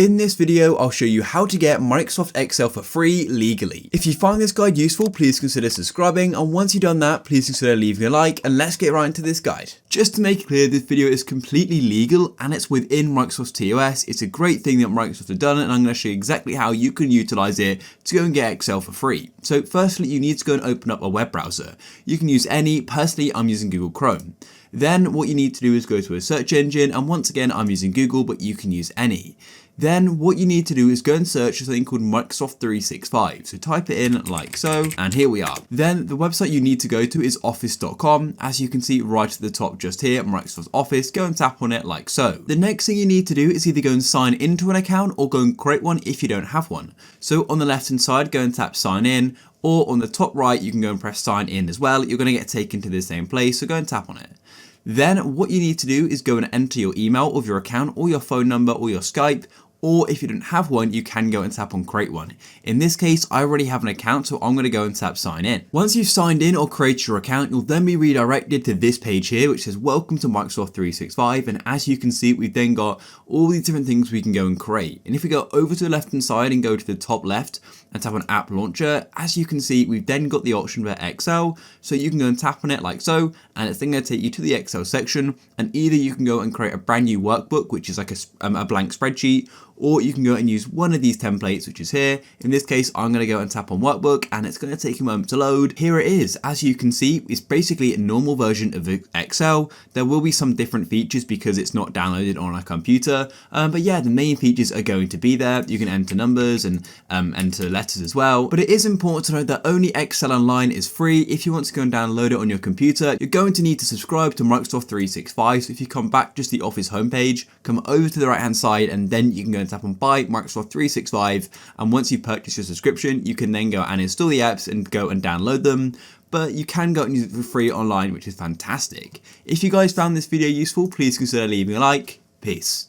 In this video, I'll show you how to get Microsoft Excel for free legally. If you find this guide useful, please consider subscribing, and once you've done that, please consider leaving a like, and let's get right into this guide. Just to make it clear, this video is completely legal and it's within Microsoft's TOS. It's a great thing that Microsoft have done, and I'm going to show you exactly how you can utilize it to go and get Excel for free. So firstly, you need to go and open up a web browser. You can use any. Personally, I'm using Google Chrome. Then what you need to do is go to a search engine, and once again, I'm using Google, but you can use any. Then what you need to do is go and search for something called Microsoft 365. So type it in like so, and here we are. Then the website you need to go to is office.com. As you can see right at the top just here, Microsoft Office, go and tap on it like so. The next thing you need to do is either go and sign into an account or go and create one if you don't have one. So on the left hand side, go and tap sign in, or on the top right, you can go and press sign in as well. You're going to get taken to the same place, so go and tap on it. Then what you need to do is go and enter your email of your account or your phone number or your Skype, or if you don't have one, you can go and tap on create one. In this case, I already have an account, so I'm going to go and tap sign in. Once you've signed in or created your account, you'll then be redirected to this page here, which says welcome to Microsoft 365. And as you can see, we've then got all these different things we can go and create. And if we go over to the left hand side and go to the top left and tap on app launcher, as you can see, we've then got the option for Excel. So you can go and tap on it like so, and it's then going to take you to the Excel section. And either you can go and create a brand new workbook, which is like a blank spreadsheet, or you can go and use one of these templates, which is here. In this case, I'm going to go and tap on workbook, and it's going to take a moment to load. Here it is. As you can see, it's basically a normal version of Excel. There will be some different features because it's not downloaded on a computer. But yeah, the main features are going to be there. You can enter numbers and enter letters as well. But it is important to note that only Excel Online is free. If you want to go and download it on your computer, you're going to need to subscribe to Microsoft 365. So if you come back just the Office homepage, come over to the right hand side, and then you can go and tap on buy Microsoft 365, and once you purchase your subscription, you can then go and install the apps and go and download them. But you can go and use it for free online, which is fantastic. If you guys found this video useful, please consider leaving a like. Peace.